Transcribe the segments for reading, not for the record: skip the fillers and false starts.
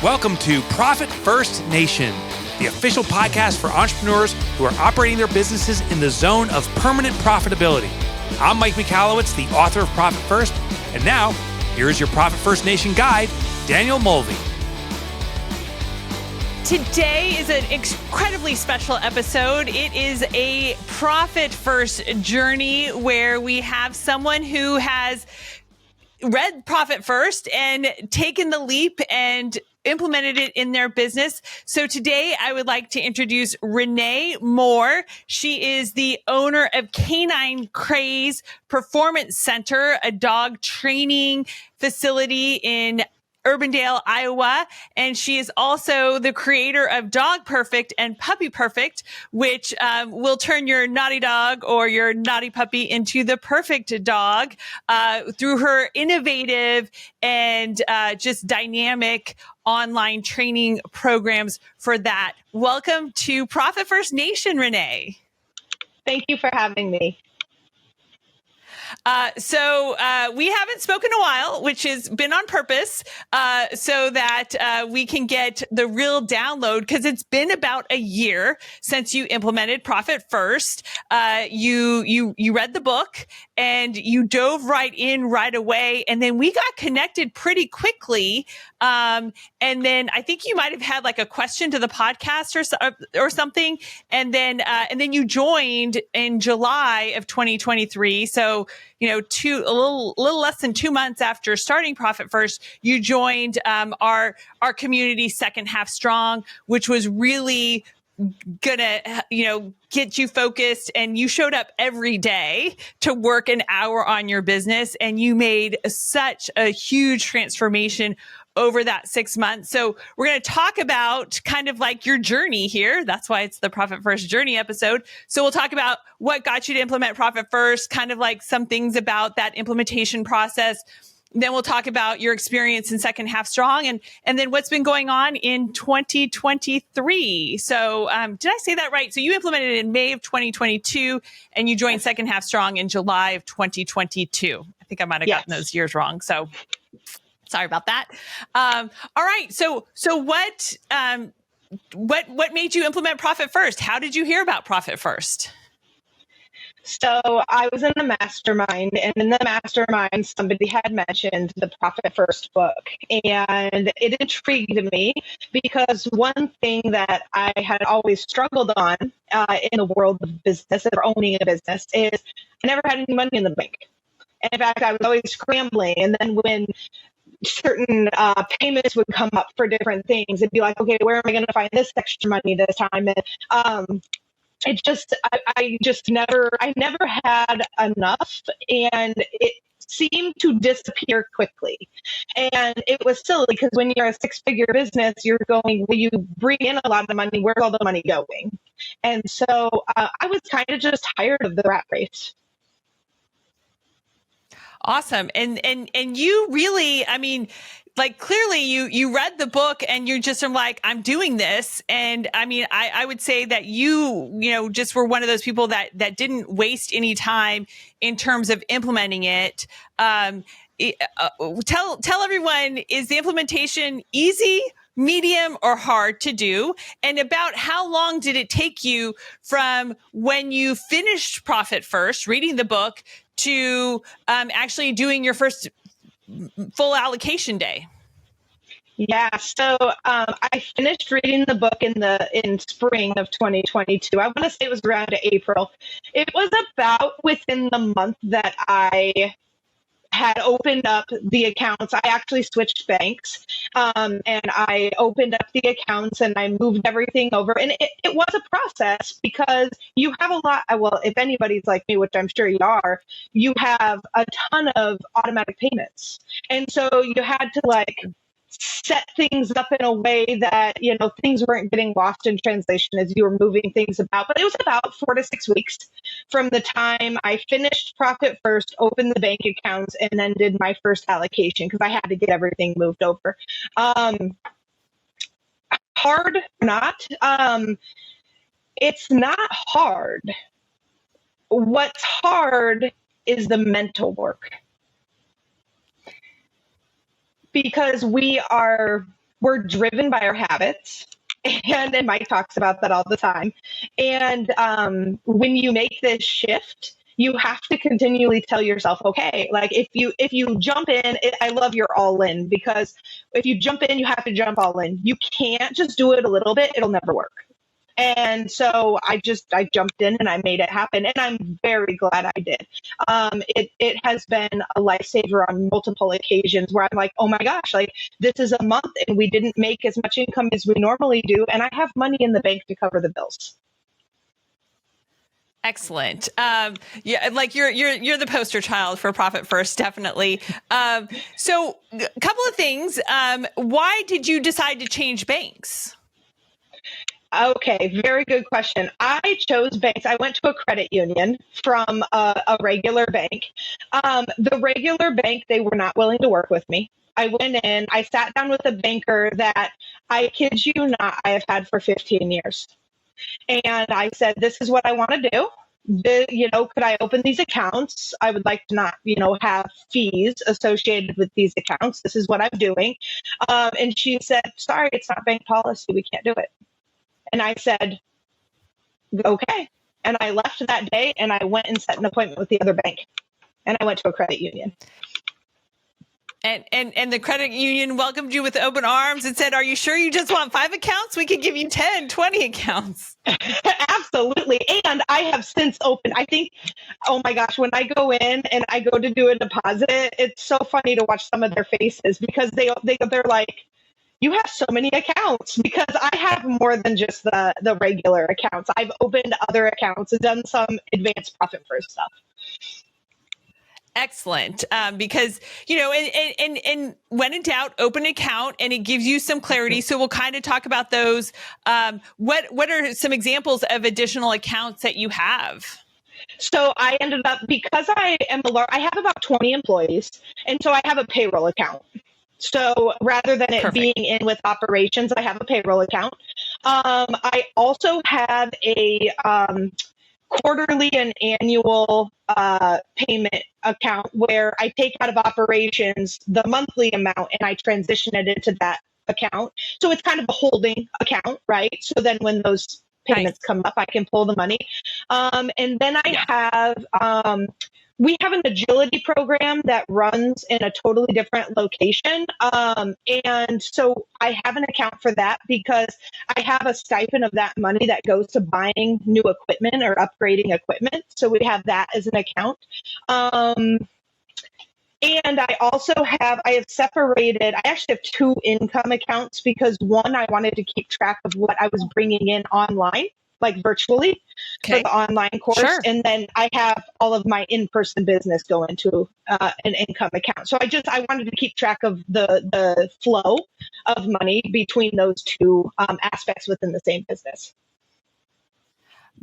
Welcome to Profit First Nation, the official podcast for entrepreneurs who are operating their businesses in the zone of permanent profitability. I'm Mike Michalowicz, the author of Profit First, and now here's your Profit First Nation guide, Daniel Mulvey. Today is an incredibly special episode. It is a Profit First journey where we have someone who has read Profit First and taken the leap and implemented it in their business. So today I would like to introduce Renee Moore. She is the owner of Canine Craze Performance Center, a dog training facility in Urbandale, Iowa. And she is also the creator of Dog Perfect and Puppy Perfect, which will turn your naughty dog or your naughty puppy into the perfect dog through her innovative and just dynamic online training programs for that. Welcome to Profit First Nation, Renee. Thank you for having me. So we haven't spoken in a while, which has been on purpose, so that we can get the real download, because it's been about a year since you implemented Profit First. You read the book and you dove right in right away, and then we got connected pretty quickly. And then I think you might have had like a question to the podcast or something, and then you joined in July of 2023. So a little less than 2 months after starting Profit First, you joined our community Second Half Strong, which was really gonna get you focused, and you showed up every day to work an hour on your business, and you made such a huge transformation over that 6 months. So we're going to talk about kind of like your journey here. That's why it's the Profit First Journey episode. So we'll talk about what got you to implement Profit First, kind of like some things about that implementation process. Then we'll talk about your experience in Second Half Strong, and then what's been going on in 2023. So did I say that right? So you implemented it in May of 2022, and you joined Second Half Strong in July of 2022. I think I might have gotten those years wrong. So sorry about that. All right. So what made you implement Profit First? How did you hear about Profit First? So I was in the mastermind, and in the mastermind, somebody had mentioned the Profit First book, and it intrigued me because one thing that I had always struggled on in the world of business or owning a business is I never had any money in the bank. And in fact, I was always scrambling. And then when certain payments would come up for different things, it'd be like, okay, where am I going to find this extra money this time? And I never had enough, and it seemed to disappear quickly. And it was silly because when you're a six-figure business, you're going, well, you bring in a lot of money, where's all the money going? And so I was kind of just tired of the rat race. Awesome. And you really, I mean, like clearly you read the book and you're just like, I'm doing this. And I mean, I would say that you just were one of those people that didn't waste any time in terms of implementing it. Tell everyone, is the implementation easy, medium, or hard to do? And about how long did it take you from when you finished Profit First, reading the book, to actually doing your first full allocation day? Yeah, so I finished reading the book in spring of 2022. I want to say it was around April. It was about within the month that I had opened up the accounts. I actually switched banks, and I opened up the accounts and I moved everything over. And it was a process because you have a lot. Well, if anybody's like me, which I'm sure you are, you have a ton of automatic payments. And so you had to set things up in a way that, things weren't getting lost in translation as you were moving things about. But it was about 4 to 6 weeks from the time I finished Profit First, opened the bank accounts, and then did my first allocation because I had to get everything moved over. Hard or not? It's not hard. What's hard is the mental work. Because we are we're driven by our habits. And Mike talks about that all the time. And when you make this shift, you have to continually tell yourself, okay, like if you jump in, I love your all in, because if you jump in, you have to jump all in. You can't just do it a little bit. It'll never work. And so I jumped in and I made it happen. And I'm very glad I did. It has been a lifesaver on multiple occasions where I'm like, oh my gosh, like this is a month and we didn't make as much income as we normally do. And I have money in the bank to cover the bills. Excellent. Yeah, like you're the poster child for Profit First, definitely. So a couple of things. Why did you decide to change banks? Okay, very good question. I chose banks. I went to a credit union from a regular bank. The regular bank, they were not willing to work with me. I went in, I sat down with a banker that I kid you not, I have had for 15 years. And I said, this is what I want to do. Could I open these accounts? I would like to not, have fees associated with these accounts. This is what I'm doing. And she said, sorry, it's not bank policy. We can't do it. And I said, okay. And I left that day and I went and set an appointment with the other bank. And I went to a credit union. And the credit union welcomed you with open arms and said, are you sure you just want 5 accounts? We could give you 10, 20 accounts. Absolutely. And I have since opened, I think, oh my gosh, when I go in and I go to do a deposit, it's so funny to watch some of their faces because they're like, you have so many accounts, because I have more than just the regular accounts. I've opened other accounts and done some advanced Profit First stuff. Excellent. Because, and when in doubt, open an account and it gives you some clarity. So we'll kind of talk about those. What are some examples of additional accounts that you have? So I ended up, because I have about 20 employees. And so I have a payroll account. So rather than it being in with operations, I have a payroll account. I also have a quarterly and annual payment account where I take out of operations the monthly amount and I transition it into that account. So it's kind of a holding account, right? So then when those payments come up, I can pull the money. And then we have an agility program that runs in a totally different location. And so I have an account for that because I have a stipend of that money that goes to buying new equipment or upgrading equipment. So we have that as an account. And I have separated, I actually have 2 income accounts because one, I wanted to keep track of what I was bringing in online, like virtually for the online course. Sure. And then I have all of my in-person business go into an income account. So I wanted to keep track of the flow of money between those 2 aspects within the same business.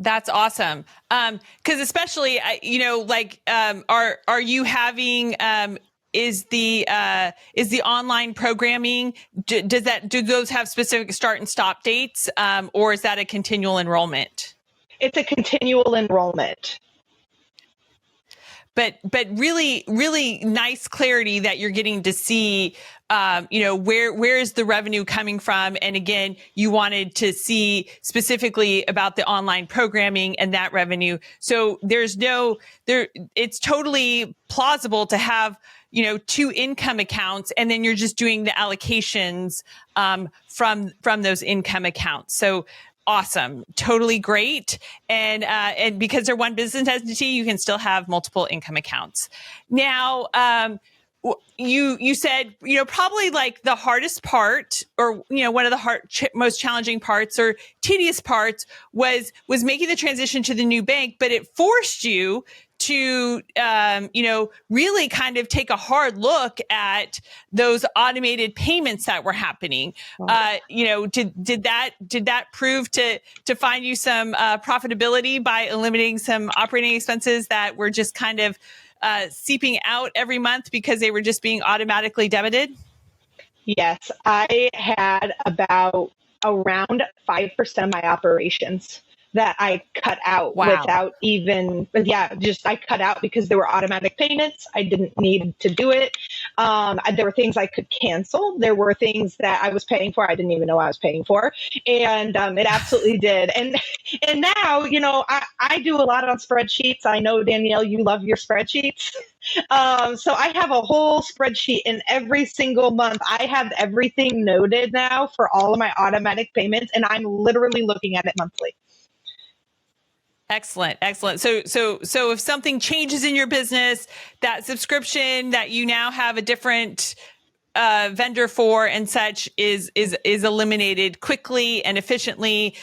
That's awesome. Cause especially, are you having, is the online programming, do those have specific start and stop dates? Or is that a continual enrollment? It's a continual enrollment. But really, really nice clarity that you're getting to see, where is the revenue coming from? And again, you wanted to see specifically about the online programming and that revenue. So it's totally plausible to have, 2 income accounts, and then you're just doing the allocations, from those income accounts. So awesome. Totally great. And because they're one business entity, you can still have multiple income accounts. Now, you said, probably like the hardest part or, one of the most challenging parts or tedious parts was making the transition to the new bank, but it forced you to, really kind of take a hard look at those automated payments that were happening. Did that prove to find you some profitability by eliminating some operating expenses that were just kind of seeping out every month because they were just being automatically debited? Yes, I had around 5% of my operations that I cut out Wow. without even, just I cut out because there were automatic payments. I didn't need to do it. There were things I could cancel. There were things that I was paying for I didn't even know I was paying for. And it absolutely did. And now, I do a lot on spreadsheets. I know, Danielle, you love your spreadsheets. So I have a whole spreadsheet, and every single month I have everything noted now for all of my automatic payments, and I'm literally looking at it monthly. Excellent. So if something changes in your business, that subscription that you now have a different vendor for and such is eliminated quickly and efficiently.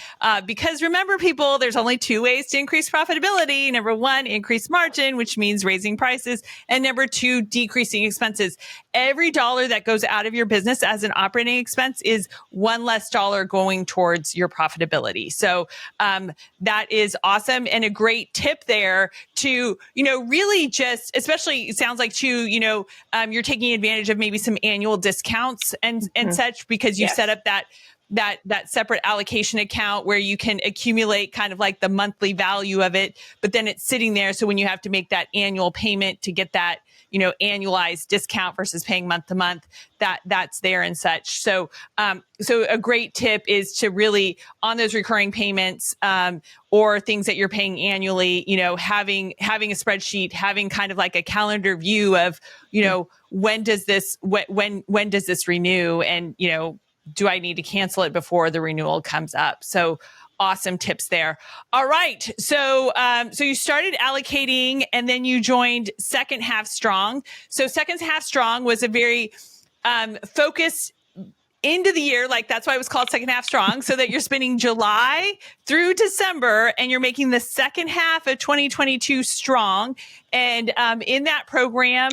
Because remember, people, there's only two ways to increase profitability. Number one, increase margin, which means raising prices. And number two, decreasing expenses. Every dollar that goes out of your business as an operating expense is one less dollar going towards your profitability. So that is awesome. And a great tip there to, really just, especially it sounds like too, you're taking advantage of maybe some annual discounts and such, because you set up that separate allocation account where you can accumulate kind of like the monthly value of it, but then it's sitting there. So when you have to make that annual payment to get that, annualized discount versus paying month to month, that's there and such. So, so a great tip is to really, on those recurring payments, or things that you're paying annually, having a spreadsheet, having kind of like a calendar view of, when does this renew, and, do I need to cancel it before the renewal comes up? So awesome tips there. All right. So, so you started allocating, and then you joined Second Half Strong. So Second Half Strong was a very, focused into the year. Like, that's why it was called Second Half Strong, so that you're spending July through December and you're making the second half of 2022 strong. And, in that program,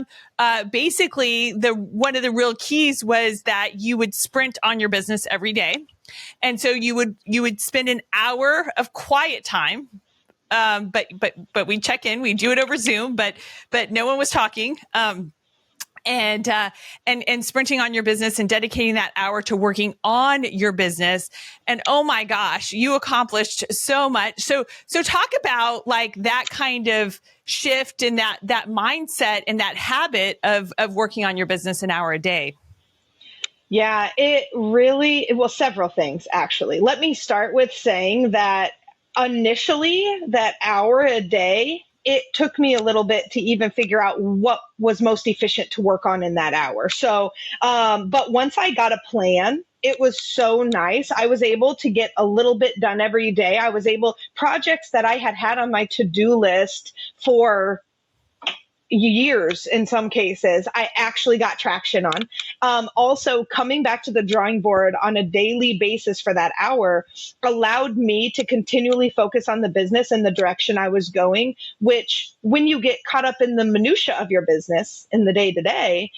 basically one of the real keys was that you would sprint on your business every day. And so you would spend an hour of quiet time. But we check in, we do it over Zoom, but no one was talking. And sprinting on your business and dedicating that hour to working on your business. And oh my gosh, you accomplished so much. So talk about like that kind of shift and that mindset and that habit of working on your business an hour a day. Yeah, several things, actually. Let me start with saying that initially, that hour a day, it took me a little bit to even figure out what was most efficient to work on in that hour. So, but once I got a plan, it was so nice. I was able to get a little bit done every day. Projects that I had on my to-do list for years in some cases, I actually got traction on. Also, coming back to the drawing board on a daily basis for that hour allowed me to continually focus on the business and the direction I was going, which when you get caught up in the minutia of your business in the day to day,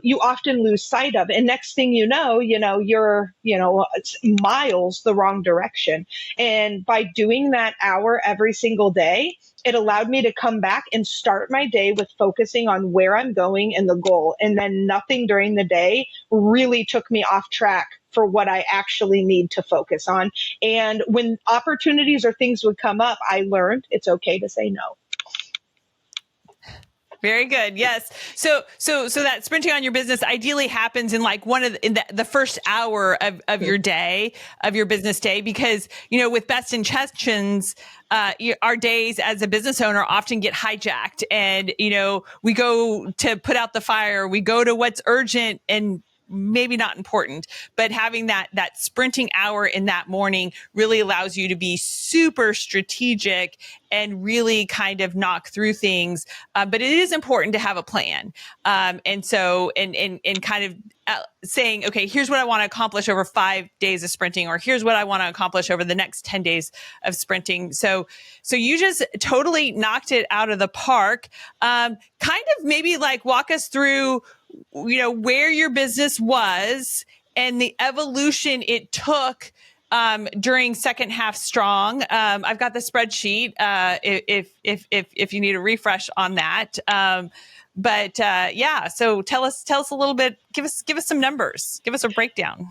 you often lose sight of it. And next thing you know, you're, it's miles the wrong direction. And by doing that hour every single day, it allowed me to come back and start my day with focusing on where I'm going and the goal. And then nothing during the day really took me off track for what I actually need to focus on. And when opportunities or things would come up, I learned it's okay to say no. Very good. Yes. So that sprinting on your business ideally happens in like in the first hour of your day, of your business day, because, with best intentions, our days as a business owner often get hijacked, and, we go to put out the fire, we go to what's urgent and maybe not important, but having that sprinting hour in that morning really allows you to be super strategic and really kind of knock through things. But it is important to have a plan. And so kind of saying, okay, here's what I want to accomplish over 5 days of sprinting, or here's what I want to accomplish over the next 10 days of sprinting. So you just totally knocked it out of the park. Kind of maybe like walk us through, where your business was and the evolution it took during Second Half Strong. I've got the spreadsheet if you need a refresh on that. yeah, so tell us a little bit, give us some numbers, give us a breakdown.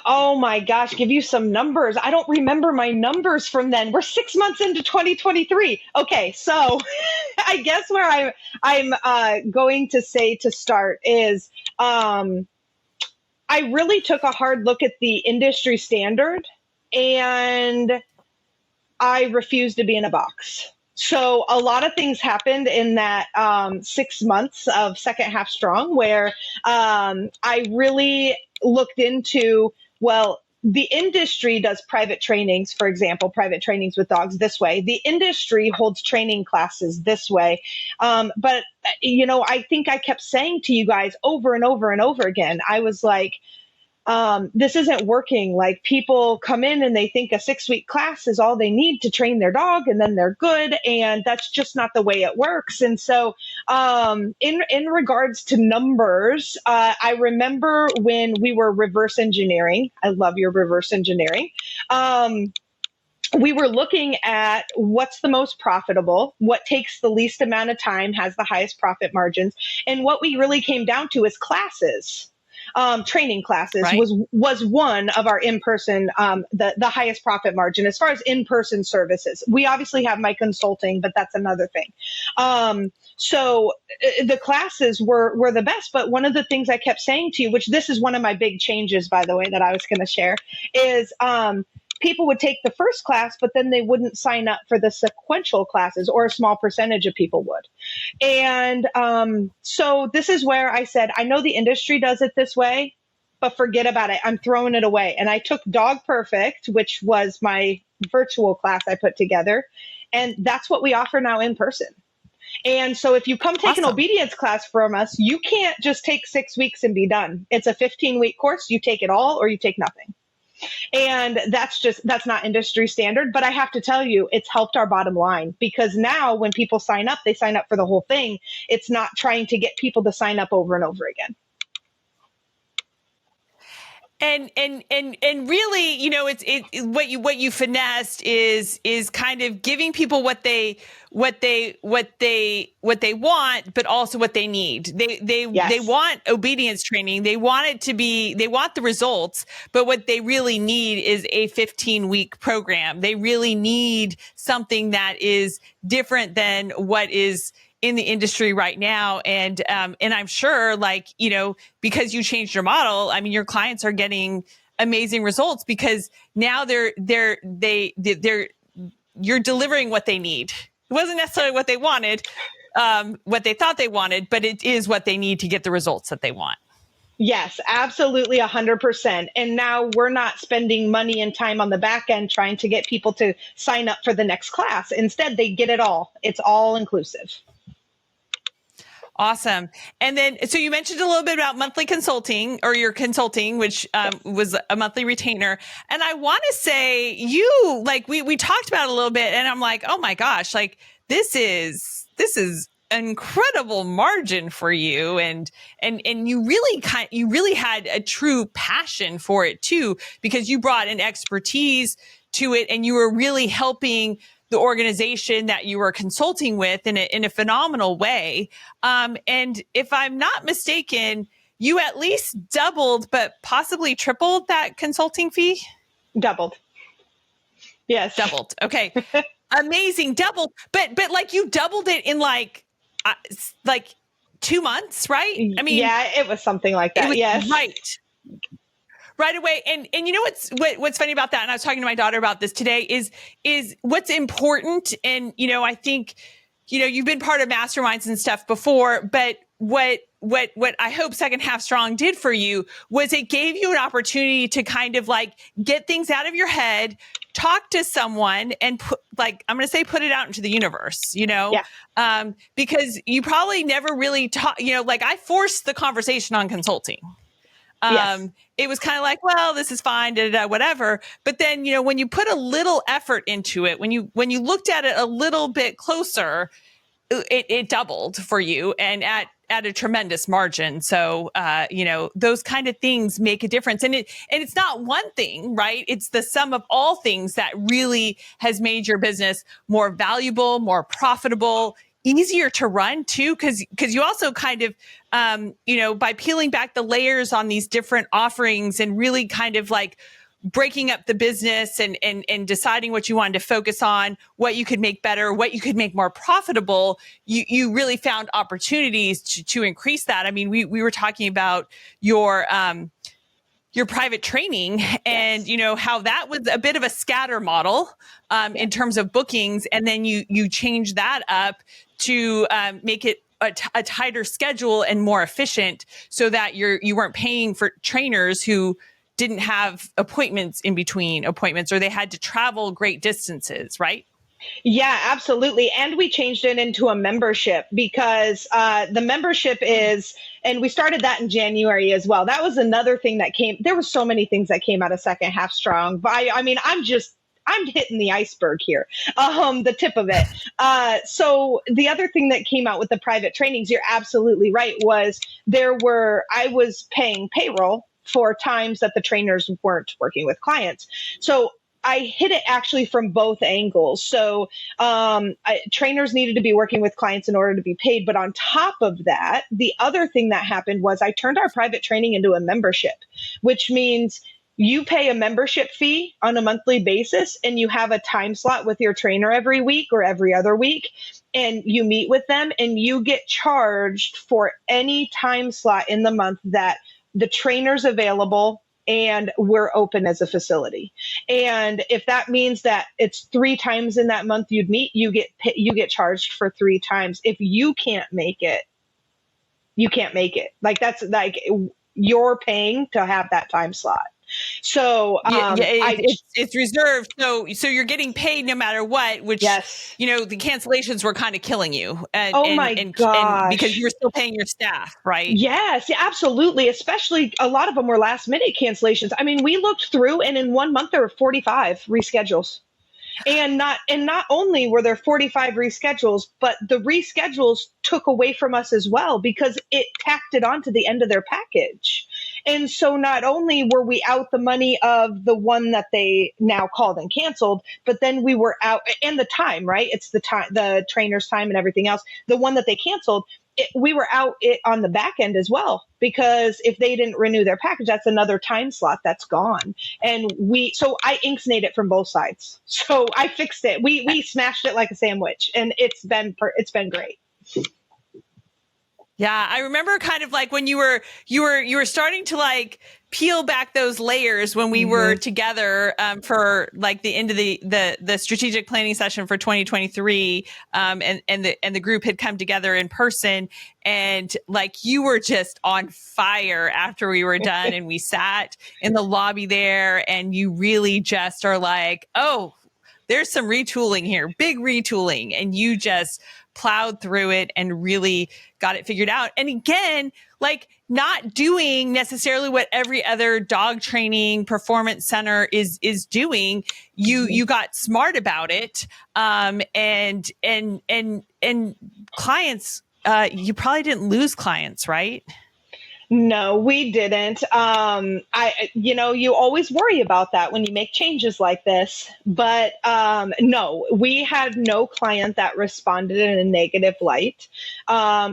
Oh my gosh, give you some numbers. I don't remember my numbers from then. We're 6 months into 2023. Okay, so I guess where I'm going to say to start is I really took a hard look at the industry standard, and I refused to be in a box. So a lot of things happened in that 6 months of Second Half Strong, where I really looked into, well, the industry does private trainings, for example, private trainings with dogs this way. The industry holds training classes this way. But, I think I kept saying to you guys over and over and over again, I was like, this isn't working. Like, people come in and they think a 6-week class is all they need to train their dog and then they're good. And that's just not the way it works. And so in regards to numbers, I remember when we were reverse engineering. I love your reverse engineering. We were looking at what's the most profitable, what takes the least amount of time, has the highest profit margins. And what we really came down to is classes. Training classes right. was one of our in-person, the highest profit margin as far as in-person services. We obviously have my consulting, but that's another thing. So the classes were the best. But one of the things I kept saying to you, which this is one of my big changes, by the way, that I was going to share, is people would take the first class, but then they wouldn't sign up for the sequential classes, or a small percentage of people would. And so this is where I said, I know the industry does it this way, but forget about it. I'm throwing it away. And I took Dog Perfect, which was my virtual class I put together. And that's what we offer now in person. And so if you come take an obedience class from us, you can't just take 6 weeks and be done. It's a 15-week course. You take it all or you take nothing. And that's not industry standard. But I have to tell you, it's helped our bottom line, because now when people sign up, they sign up for the whole thing. It's not trying to get people to sign up over and over again. And really, what you finessed is kind of giving people what they want, but also what they need. They want obedience training. They want the results, but what they really need is a 15-week program. They really need something that is different than what is in the industry right now. And I'm sure, because you changed your model, I mean, your clients are getting amazing results, because now you're delivering what they need. It wasn't necessarily what they wanted, what they thought they wanted, but it is what they need to get the results that they want. Yes, absolutely, 100%. And now we're not spending money and time on the back end trying to get people to sign up for the next class. Instead, they get it all. It's all inclusive. Awesome. And then, so you mentioned a little bit about monthly consulting, or your consulting, which was a monthly retainer. And I want to say we talked about it a little bit, and I'm like, oh my gosh, this is incredible margin for you. And you really had a true passion for it too, because you brought an expertise to it, and you were really helping the organization that you were consulting with in a phenomenal way. And if I'm not mistaken, you at least doubled, but possibly tripled that consulting fee? Doubled. Yes. Doubled. Okay. Amazing. Doubled. But you doubled it in 2 months, right? I mean, yeah, it was something like that. Yes. Right away. And you know what's funny about that? And I was talking to my daughter about this today is what's important. And, I think, you've been part of masterminds and stuff before, but what I hope Second Half Strong did for you was it gave you an opportunity to kind of get things out of your head, talk to someone, and put it out into the universe, Yeah. Because you probably never really I forced the conversation on consulting. Yes. It was kind of well, this is fine, whatever. But then, when you put a little effort into it, when you looked at it a little bit closer, it doubled for you, and at a tremendous margin. So, those kind of things make a difference. And it's not one thing, right? It's the sum of all things that really has made your business more valuable, more profitable, easier to run too, because you also kind of, by peeling back the layers on these different offerings and really kind of like breaking up the business and deciding what you wanted to focus on, what you could make better, what you could make more profitable, you really found opportunities to increase that. I mean, we were talking about your private training and, how that was a bit of a scatter model in terms of bookings. And then you change that up to make it a tighter schedule and more efficient so that you weren't paying for trainers who didn't have appointments in between appointments, or they had to travel great distances, right? Yeah, absolutely. And we changed it into a membership because the membership is, and we started that in January as well. That was another thing that came. There were so many things that came out of Second Half Strong. But I'm hitting the iceberg here, the tip of it. So the other thing that came out with the private trainings, you're absolutely right, was I was paying payroll for times that the trainers weren't working with clients. So I hit it actually from both angles. So trainers needed to be working with clients in order to be paid. But on top of that, the other thing that happened was I turned our private training into a membership, which means you pay a membership fee on a monthly basis and you have a time slot with your trainer every week or every other week. And you meet with them and you get charged for any time slot in the month that the trainer's available and we're open as a facility. And if that means that it's 3 times in that month you'd meet, you get charged for 3 times. If you can't make it, you can't make it. Like that's like you're paying to have that time slot. So it's reserved. So you're getting paid no matter what, which, yes. the cancellations were kind of killing you. And, and because you were still paying your staff, right? Yes, absolutely. Especially a lot of them were last minute cancellations. I mean, we looked through and in 1 month there were 45 reschedules. And not only were there 45 reschedules, but the reschedules took away from us as well because it tacked it on to the end of their package. And so not only were we out the money of the one that they now called and canceled, but then we were out and the time, right? It's the time, the trainer's time and everything else. The one that they canceled, we were out it on the back end as well, because if they didn't renew their package, that's another time slot that's gone. And so I inksnayed it from both sides. So I fixed it. We smashed it like a sandwich and it's been great. Yeah, I remember kind of like when you were starting to like peel back those layers when we were together for like the end of the strategic planning session for 2023, and the group had come together in person, and like you were just on fire after we were done, and we sat in the lobby there, and you really just are like, oh, there's some retooling here, big retooling, and you just plowed through it and really got it figured out. And again, like not doing necessarily what every other dog training performance center is doing. You got smart about it. And clients, you probably didn't lose clients, right? No, we didn't. You always worry about that when you make changes like this, but no, we had no client that responded in a negative light,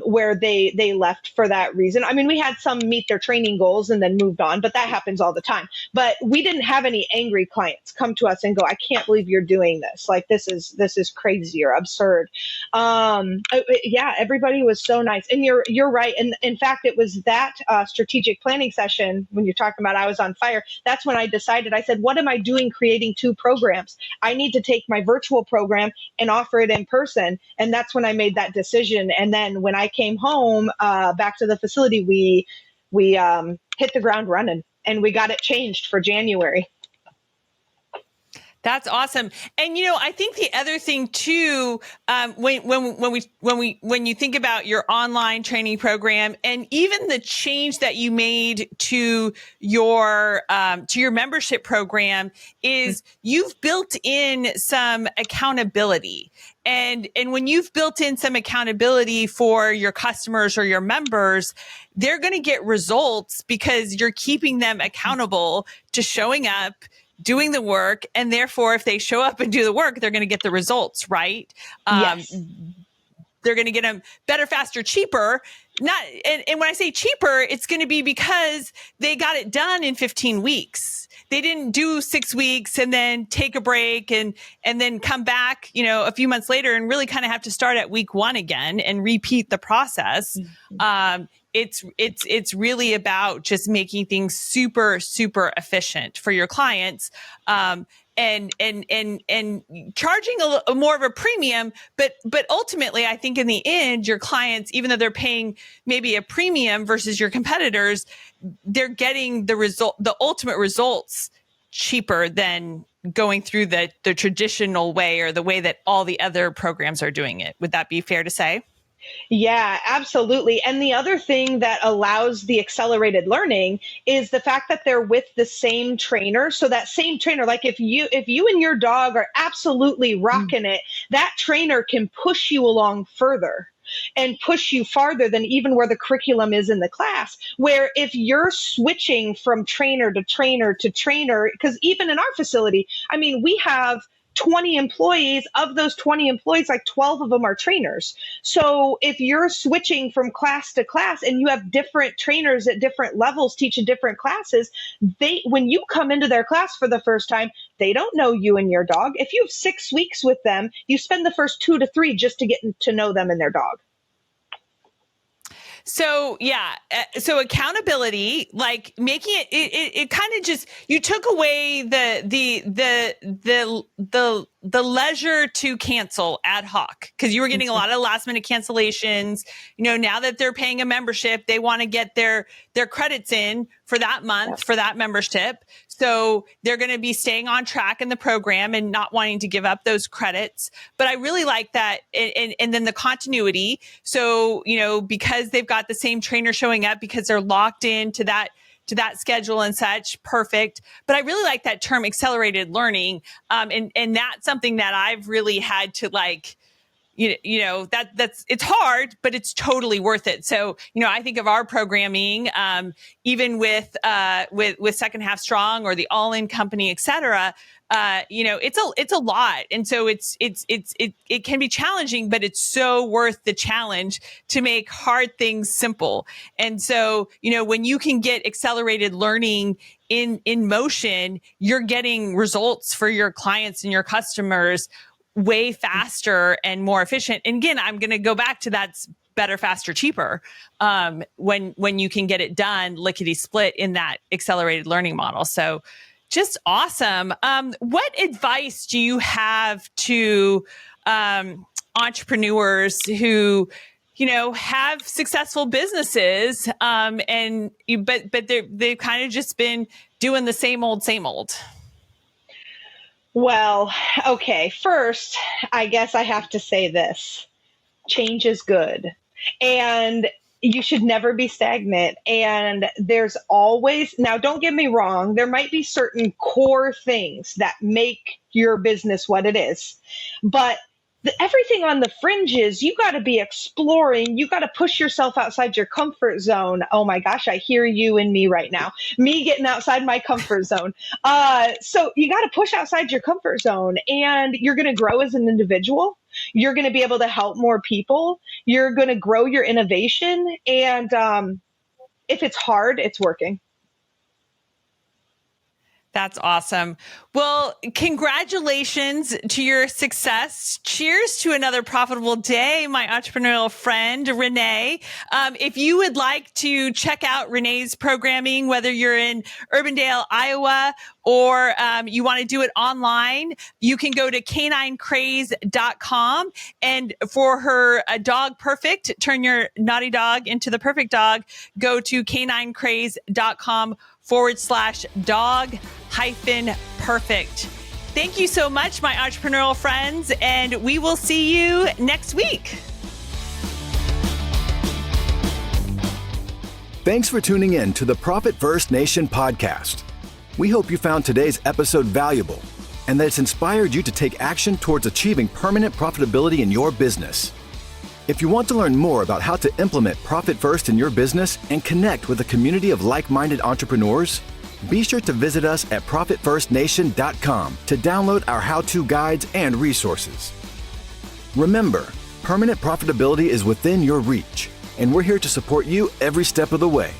where they left for that reason. I mean, we had some meet their training goals and then moved on, but that happens all the time. But we didn't have any angry clients come to us and go, I can't believe you're doing this. Like, this is crazy or absurd. Yeah, everybody was so nice. And you're right. And in fact, it was that strategic planning session when you're talking about I was on fire. That's when I decided, I said, what am I doing creating 2 programs? I need to take my virtual program and offer it in person. And that's when I made that decision. And then when I came home back to the facility, we hit the ground running and we got it changed for January. That's awesome. And, I think the other thing too, when you think about your online training program and even the change that you made to your membership program is you've built in some accountability. And when you've built in some accountability for your customers or your members, they're going to get results because you're keeping them accountable to showing up, doing the work, and therefore if they show up and do the work, they're going to get the results, right? Yes. they're going to get them better, faster, cheaper. And when I say cheaper, it's going to be because they got it done in 15 weeks. They didn't do 6 weeks and then take a break and then come back, a few months later and really kind of have to start at week 1 again and repeat the process. It's really about just making things super, super efficient for your clients. And charging a more of a premium, but ultimately, I think in the end, your clients, even though they're paying maybe a premium versus your competitors, they're getting the ultimate results cheaper than going through the traditional way or the way that all the other programs are doing it. Would that be fair to say? Yeah, absolutely. And the other thing that allows the accelerated learning is the fact that they're with the same trainer. So that same trainer, like if you and your dog are absolutely rocking it, that trainer can push you along further and push you farther than even where the curriculum is in the class. Where if you're switching from trainer to trainer to trainer, because even in our facility, I mean, we have 20 employees. Of those 20 employees, like 12 of them are trainers. So if you're switching from class to class and you have different trainers at different levels teaching different classes, when you come into their class for the first time, they don't know you and your dog. If you have 6 weeks with them, you spend the first 2 to 3 just to get to know them and their dog. So so accountability, like making it kind of just, you took away the leisure to cancel ad hoc, because you were getting a lot of last minute cancellations. Now that they're paying a membership, they want to get their credits in for that month, for that membership. So they're going to be staying on track in the program and not wanting to give up those credits. But I really like that. And then the continuity. So, because they've got the same trainer showing up because they're locked into that schedule and such, perfect. But I really like that term accelerated learning. And that's something that I've really had to it's hard, but it's totally worth it. So, I think of our programming, even with Second Half Strong or the All In Company, et cetera, it's a lot. And so it can be challenging, but it's so worth the challenge to make hard things simple. And so, when you can get accelerated learning in motion, you're getting results for your clients and your customers way faster and more efficient. And again, I'm going to go back to that's better, faster, cheaper. When you can get it done lickety split in that accelerated learning model. So just awesome. What advice do you have to entrepreneurs who, have successful businesses, but they've kind of just been doing the same old? Well, okay. First, I guess I have to say this. Change is good. And you should never be stagnant. And there's always, now don't get me wrong, there might be certain core things that make your business what it is. But everything on the fringes, you got to be exploring. You got to push yourself outside your comfort zone. Oh my gosh, I hear you and me right now. Me getting outside my comfort zone. So you got to push outside your comfort zone, and you're going to grow as an individual. You're going to be able to help more people. You're going to grow your innovation. And if it's hard, it's working. That's awesome. Well, congratulations to your success. Cheers to another profitable day, my entrepreneurial friend, Renee. If you would like to check out Renee's programming, whether you're in Urbandale, Iowa, or you want to do it online, you can go to caninecraze.com. And for her dog perfect, turn your naughty dog into the perfect dog, go to caninecraze.com/dog-perfect. Thank you so much, my entrepreneurial friends, and we will see you next week. Thanks for tuning in to the Profit First Nation podcast. We hope you found today's episode valuable and that it's inspired you to take action towards achieving permanent profitability in your business. If you want to learn more about how to implement Profit First in your business and connect with a community of like-minded entrepreneurs, be sure to visit us at profitfirstnation.com to download our how-to guides and resources. Remember, permanent profitability is within your reach, and we're here to support you every step of the way.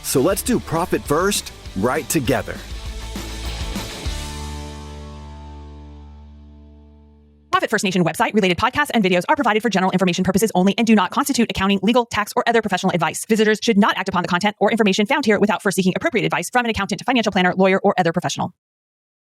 So let's do Profit First right together. Profit First Nation website, related podcasts, and videos are provided for general information purposes only and do not constitute accounting, legal, tax, or other professional advice. Visitors should not act upon the content or information found here without first seeking appropriate advice from an accountant, financial planner, lawyer, or other professional.